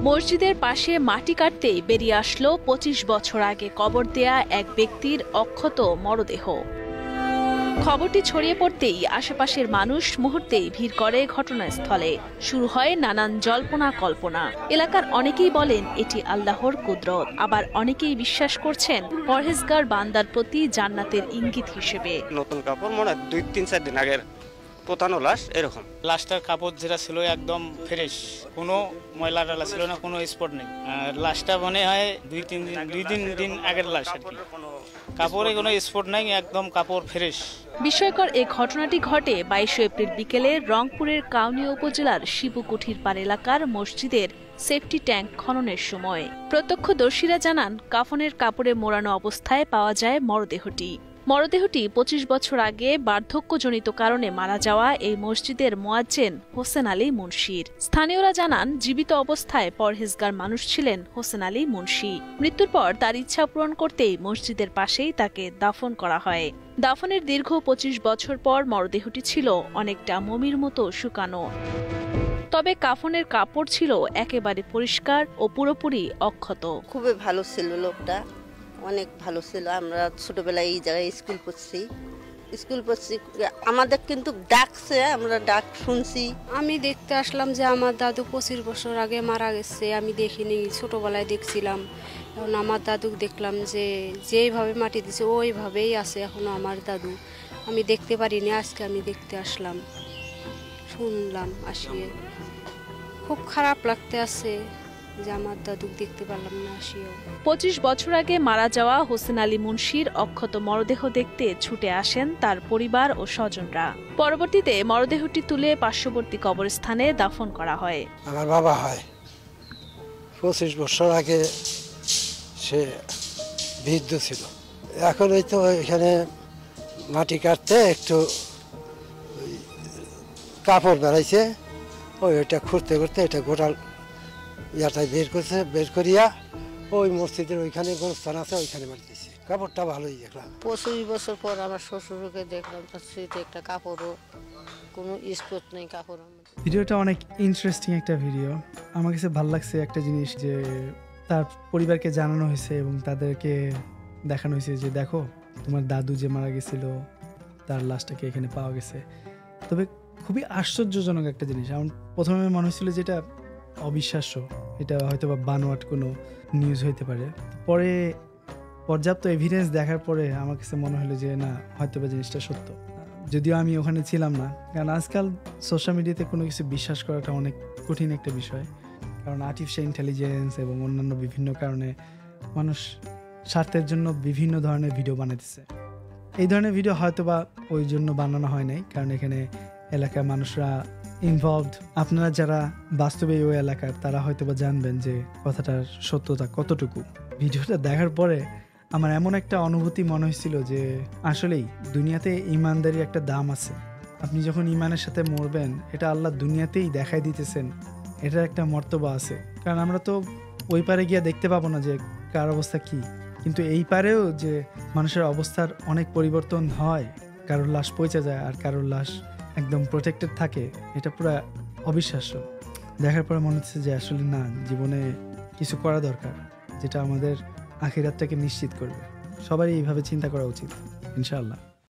মসজিদের পাশে মাটি কাটতেই বেরিয়ে আসলো ২৫ বছর আগে কবর দেয়া এক ব্যক্তির অক্ষত মরদেহ। খবরটি ছড়িয়ে পড়তেই আশেপাশের মানুষ মুহূর্তেই ভিড় করে ঘটনাস্থলে। শুরু হয় নানান জল্পনা কল্পনা। এলাকার অনেকেই বলেন এটি আল্লাহর কুদরত, আবার অনেকেই বিশ্বাস করছেন পরহেজগার বান্দার প্রতি জান্নাতের ইঙ্গিত হিসেবে। নতুন কাপড় মনে ২-৩-৪ দিন আগের পোতানো লাশ, এরকম লাশটার কাপড় যেটা ছিল একদম ফ্রেশ, কোনো ময়লা টালা ছিল না, কোনো স্পট নেই। আর লাশটা মনে হয় ২-৩ দিন আগের লাশ আর কি। কাপড়ে কোনো স্পট নাই, একদম কাপড় ফ্রেশ। বিস্ময়কর এই ঘটনাটি ঘটে ২২ এপ্রিল বিকেলে রংপুরের কাউনিয়া উপজেলার শিবকুঠিরপাড় এলাকার মসজিদের সেফটি ট্যাঙ্ক খননের সময়। প্রত্যক্ষদর্শীরা জানান কাফনের কাপড়ে মোড়ানো অবস্থায় পাওয়া যায় মরদেহটি। ২৫ বছর আগে বার্ধক্যজনিত কারণে মারা যাওয়া এই মসজিদের মুয়াজ্জিন হোসেন আলী মুন্সির। স্থানীয়রা জানান জীবিত অবস্থায় পরহেজগার মানুষ ছিলেন হোসেন আলী মুন্সি। মৃত্যুর পর তার ইচ্ছা পূরণ করতেই মসজিদের পাশেই তাকে দাফন করা হয়। দাফনের দীর্ঘ ২৫ বছর পর মরদেহটি ছিল অনেকটা মমির মতো শুকানো, তবে কাফনের কাপড় ছিল একেবারে পরিষ্কার ও পুরোপুরি অক্ষত। খুবই ভালো ছিল লোকটা, অনেক ভালো ছিল। আমরা ছোটবেলায় এই জায়গায় স্কুল পড়ছি, আমাদের কিন্তু ডাকছে, আমরা ডাক শুনছি। আমি দেখতে আসলাম যে আমার দাদু ২৫ বছর আগে মারা গেছে। আমি দেখিনি, ছোটবেলায় দেখছিলাম। এখন আমার দাদু দেখলাম যে যেইভাবে মাটি দিছে ওইভাবেই আছে এখনো আমার দাদু। আমি দেখতে পারিনি, আজকে আমি দেখতে আসলাম, শুনলাম আসিয়ে। খুব খারাপ লাগতে আছে যে আমার দাদু দেখতে পারলাম না আসিও। ২৫ বছর আগে মারা যাওয়া হোসেন আলী মুন্সির অক্ষত মরদেহ দেখতে ছুটে আসেন তার পরিবার ও স্বজনরা। পরবর্তীতে মরদেহটি তুলে পার্শ্ববর্তী কবরস্থানে দাফন করা হয়। আমার বাবা হয় ২৫ বছর আগে সে বৃদ্ধ ছিল। এখন ওই তো এখানে মাটি কাটতে একটু কাপড় বেড়াইছে, ওইটা খুঁড়তে খুঁড়তে এটা গোটাল ইয়াটাই বের করিয়া ওই মসজিদের ওইখানে গোরস্থান আছে, ওইখানে মারি দিয়েছে। কাপড়টা ভালোই দেখলাম। ২৫ বছর পর আমার শ্বশুরকে দেখলাম, তার স্মৃতি একটা কাপড়ও কোনো স্পট নেই কাপড়। ভিডিওটা অনেক ইন্টারেস্টিং একটা ভিডিও। আমার কাছে ভালো লাগছে একটা জিনিস, যে তার পরিবারকে জানানো হয়েছে এবং তাদেরকে দেখানো হয়েছে যে দেখো তোমার দাদু যে মারা গেছিল তার লাশটাকে এখানে পাওয়া গেছে। তবে খুবই আশ্চর্যজনক একটা জিনিস। আমার প্রথমে মনে হয়েছিল যে এটা অবিশ্বাস্য, এটা হয়তো বা বানোয়াট কোনো নিউজ হইতে পারে। পরে পর্যাপ্ত এভিডেন্স দেখার পরে আমার কাছে মনে হলো যে না, হয়তো বা জিনিসটা সত্য। যদিও আমি ওখানে ছিলাম না, কারণ আজকাল সোশ্যাল মিডিয়াতে কোনো কিছু বিশ্বাস করাটা অনেক কঠিন একটা বিষয়। কারণ আর্টিফিশিয়াল ইন্টেলিজেন্স এবং অন্যান্য বিভিন্ন কারণে মানুষ স্বার্থের জন্য বিভিন্ন ধরনের ভিডিও বানাতেছে। এই ধরনের ভিডিও হয়তো বা ওই জন্য বানানো হয় নাই, কারণ এখানে এলাকার মানুষরা ইনভলভড। আপনারা যারা বাস্তবে ওই এলাকার, তারা হয়তো বা জানবেন যে কথাটার সত্যতা কতটুকু। ভিডিওটা দেখার পরে আমার এমন একটা অনুভূতি মনে হয়েছিল যে আসলেই দুনিয়াতে ইমানদারি একটা দাম আছে। আপনি যখন ইমানের সাথে মরবেন, এটা আল্লাহ দুনিয়াতেই দেখাই দিতেছেন, এটার একটা মর্তবা আছে। কারণ আমরা তো ওই পারে গিয়ে দেখতে পাবো না যে কার অবস্থা কি, কিন্তু এই পারেও যে মানুষের অবস্থার অনেক পরিবর্তন হয়। কারোর লাশ পৌঁছে যায় আর কারোর লাশ একদম প্রোটেক্টেড থাকে। এটা পুরো অবিশ্বাস্য। দেখার পরে মনে হচ্ছে যে আসলে না, জীবনে কিছু করা দরকার যেটা আমাদের আখিরাতটাকে নিশ্চিত করবে। সবারই এইভাবে চিন্তা করা উচিত ইনশাআল্লাহ।